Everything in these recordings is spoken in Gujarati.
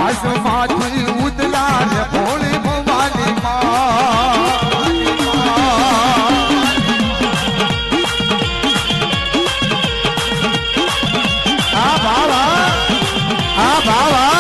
આસમાથી ઉદલા રે ભોળી ભવાની માં આ બાવા આ બાવા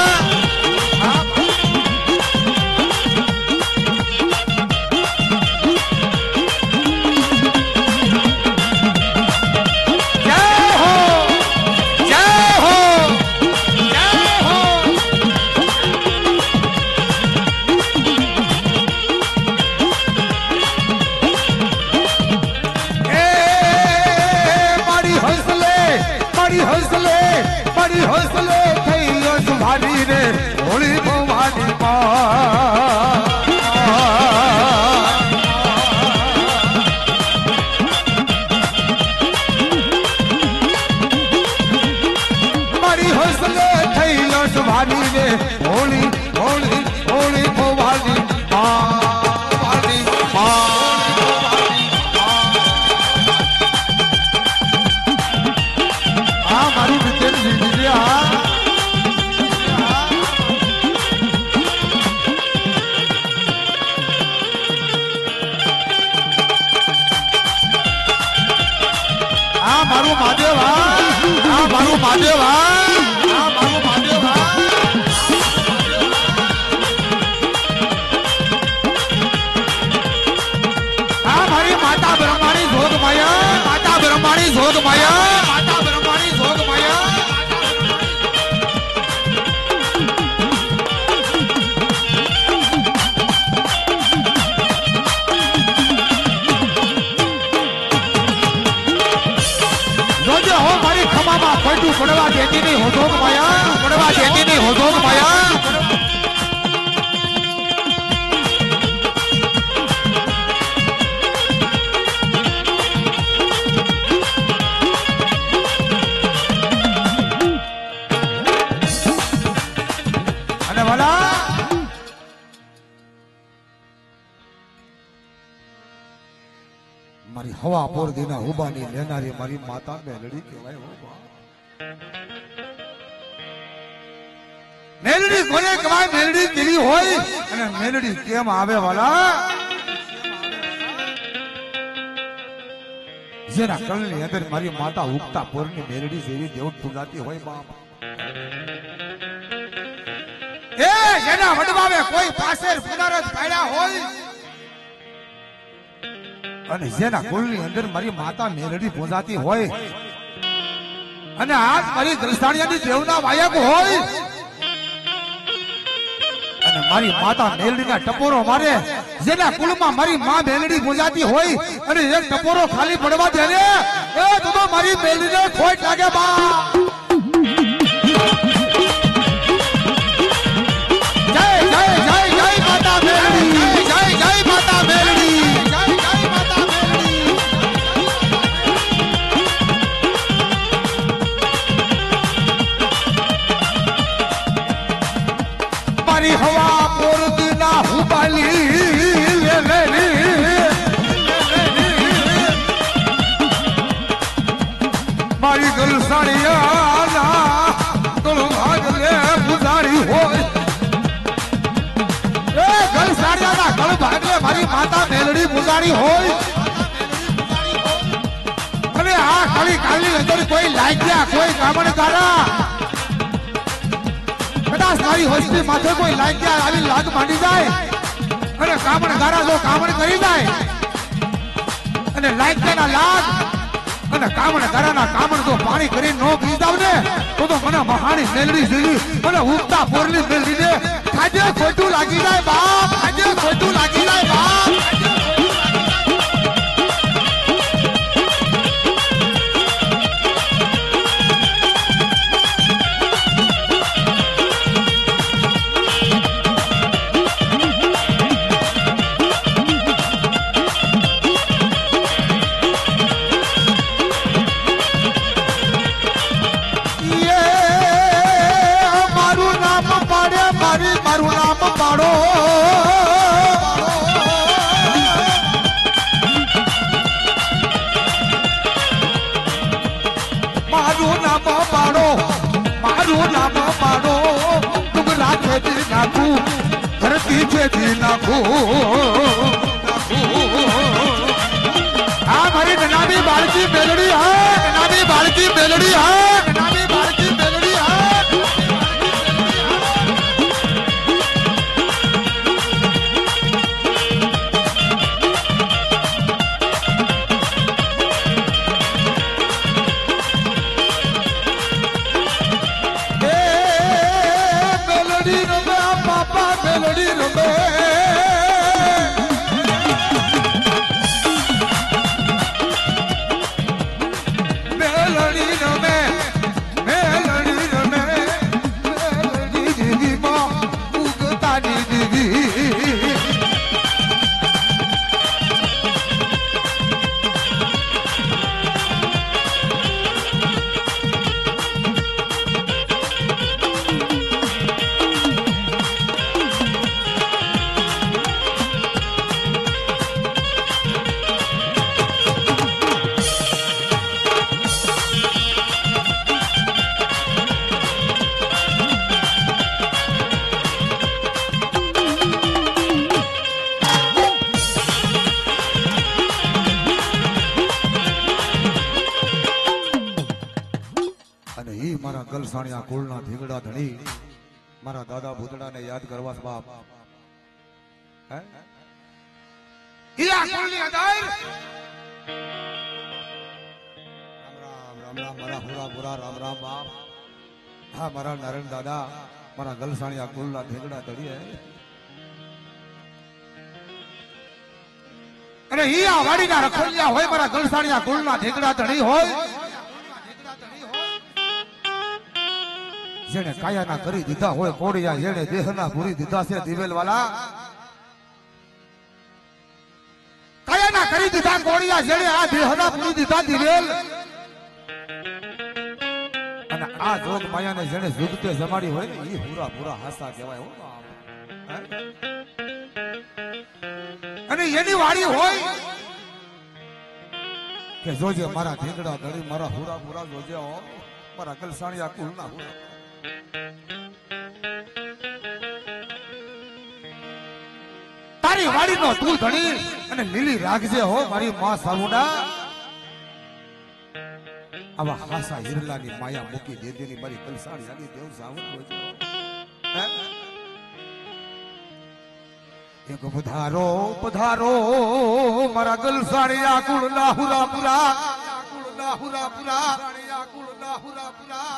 હસલે થઈ સુભારી રે ભોળી ભવાની મારી હસલે થઈ સુભારી રે ભોળી ભોળી ભોળી ભવાની મારું મહાદેવ આ મારું મહાદેવ આ મારું મહાદેવ આ મારી માતા બ્રહ્માણી જોગ માયા માતા બ્રહ્માણી જોગ માયા માતા બ્રહ્માણી જોગ માયા પલટું પડવા દેતી નહીં હોધોગ માયા પડવા દેતી નહીં હોધોગ માયા અને વાલા મારી હવા પોર દીના ઉબાની લેનારી મારી માતા મેલડી કહેવાય હો મેલડી કોને કહેવાય મેલડી કેવી હોય અને મેલડી કેમ આવે વાલા જેના કળની અંદર મારી માતા ઉગતા પોરની મેલડી જેવી દેવત પૂજાતી હોય બાપ એ જેના વડવાવે કોઈ પાસે પુનરત પાડ્યા હોય અને જેના કુળની અંદર મારી માતા મેલડી પૂજાતી હોય અને આજ મારી દ્રષ્ટાણીયાની દેવના વાયક હોય અને મારી માતા મેલડીના ટપોરો મારે જેના કુળમાં મારી માં મેલડી પૂજાતી હોય અને એ ટપોરો ખાલી પડવા દે ને એ તો મારી મેલડીને ખોટ લાગે બા જય જય જય જય માતા મેલડી જય જય માતા મેલડી જય જય માતા મેલડી મારી હવા પોરદના હુબાલી મારી ગલસાણિયાના તોલો ભાગલે ગુજારી હોય એ ગલસાણિયાના ગળ ભાગલે મારી માતા મેલડી ગુજારી હોય અને આ ખાલી કાલની અંદર કોઈ લાગ્યા કોઈ કામણકારા કદાચ મારી હોસ્તી માથે કોઈ લાગ્યા આવી લાગ માંડી જાય અને કામણકારા જો કામણ કરી જાય અને લાગ્યાના લાગ અને કામણ કરાના કામણ તો પાણી કરી નો પી જાવ ને તો મને મહાણી મેલડી જેવી મને ઉગતા પોરલી મેલડી ને ખાજે ખોટું લાગી જાય બાપ ખાજે ખોટું લાગી જાય બાપ મારું નામ પાડો આ મારી નનામી બાળકી મેલડી હા, નનામી બાળકી મેલડી હા, નનામી બાળકી મેલડી હા. મેલડી રમે મેલડી રમે મેલડી રમે મેલડી દેવી માં ઉગતાની દેવી. મારા ગલસાણિયા કુળના ધીંગડા ધણી મારા દાદા ભૂતડાને યાદ કરવા બાપ હે ઈયા કુળની અંદર રામ રામ રામ મારા હુરા પુરા રામ રામ બાપ. હા મારા નારાયણ દાદા મારા ગલસાણિયા કુળના ધીંગડા ધણી હે. અને ઈયા વાડીના રખોલિયા હોય મારા ગલસાણિયા કુળના ધીંગડા ધણી હોય જેને કાયાના કરી દીધા હોય કોડિયા જેને દેહના પૂરી દીધા છે દિવેલ વાલા. કાયાના કરી દીધા કોડિયા જેને આ દેહના પૂરી દીધા દિવેલ. અને આ જોગ માયાને જેને જુગતે જમાડી હોય ને એ પૂરા પૂરા હાસા કહેવાય હો. અને એની વાડી હોય કે જોજે મારા ઢીંગડા ધડી મારા હુરા પૂરા જોજે હો મારા ગલસાણિયા કુળના હુરા. તારી વાડીનો તું ધણી અને લીલી રાખજે હો મારી માં સાવુડા. આવા હાસા હિરલાની માયા મૂકી દેદેની મારી ગલસાણિયાની દેવ સાવડ હોજો. એક પધારો પધારો મારા ગલસાણિયા કુળના હુરાપુરા કુળના હુરાપુરા કુળના હુરાપુરા.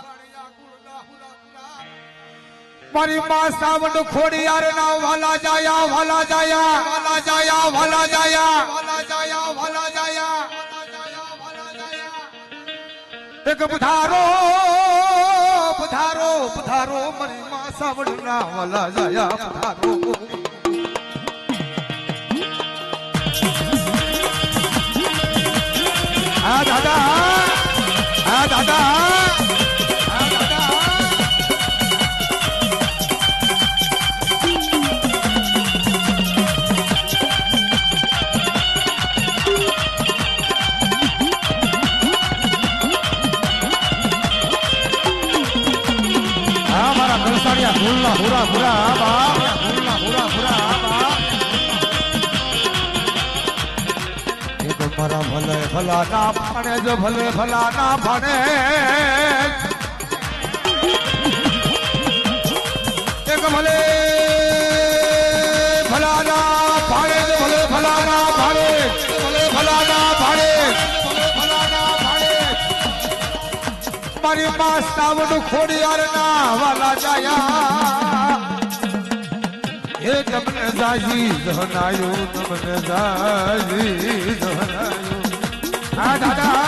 મારી માં સાવડ ખોડિયાર ના વાલા જાયા વાલા જાયા વાલા જાયા વાલા જાયા વાલા જાયા વાલા જાયા. એક પધારો પધારો પધારો મારી માં સાવડ ના વાલા જાયા પધારો. હા દાદા હા દાદા ભૂલના હુરા હુરા બા ભૂલના હુરા હુરા બા. એક મારા ભલે ભલા ના ભાણે જો ભલે ભલા ના ભાણે એક ભલે ભલા ના ભાણે જો ભલે ભલા ના ભાણે ભલે ભલા ના ભાણે ભલા ના ભાણે. મારી માં સાવડ ખોડિયાર ના વાલા જાયા એ તમને જાજી જહનાયું તમને જાજી જહનાયું. હા દાદા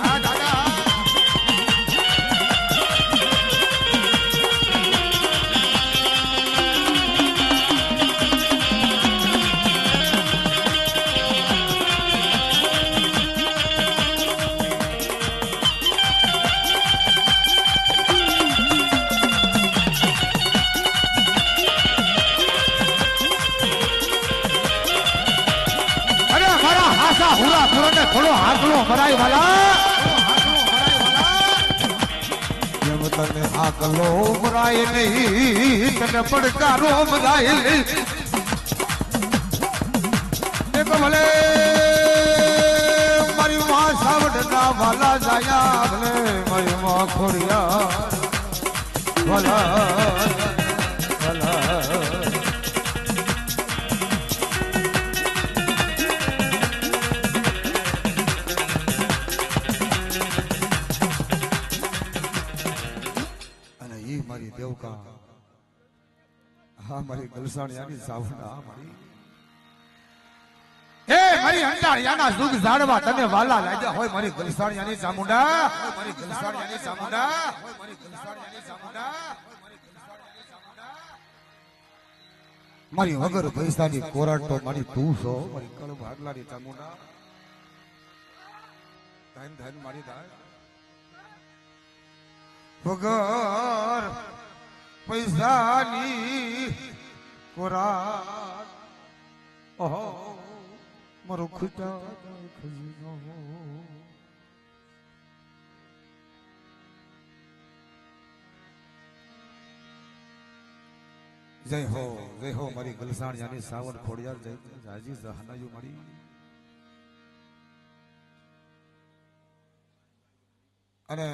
હા દાદા હુરા પુરાને થોડો હાકલો ભરાય વાલા જેમ તને હાકલો ભરાય નહીં તને પડકારો ભરાય નહીં તો ભલે મારી માં સાવડના વાલા જાયા ભલે મારી માં ખોડિયા વાલા વાલા અને ઈ મારી દેવકા હા મારી ગલસાણિયાની સાવડા મારી એ મારી અંડાળિયાના સુખ ઝાડવા તને વાલા લાગ્યા હોય મારી ગલસાણિયાની ચામુંડા મારી ગલસાણિયાની ચામુંડા મારી ગલસાણિયાની ચામુંડા મારી વગર પૈસાની કોરાટ તો મારી તું છો મારી કળ ભાગલાની ચામુંડા ધન ધન મારી દાય વગર પૈસાની કોરાટ ઓહો મારો ખુદા ખજીનો જય હો મારી ગલસાણિયાની સાવન ખોડિયાર જય રાજી જહાનાયુ મારી અને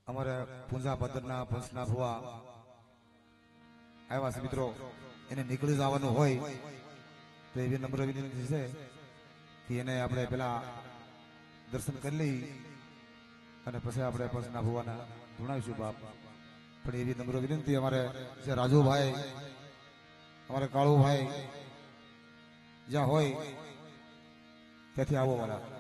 અમારે પૂંજા પદ્ધરના પંચના ભુવા આવ્યા છે મિત્રો એને નીકળી જવાનું હોય તો એવી નમ્ર વિનંતી છે કે એને આપણે પેલા દર્શન કરી લઈ અને પછી આપણે પંચના ભુવાના ધૂણાવીશું બાપ પણ એવી નમ્ર વિનંતી અમારે જે રાજુભાઈ અમારે કાળુભાઈ જ્યાં હોય ત્યાંથી આવો વાળા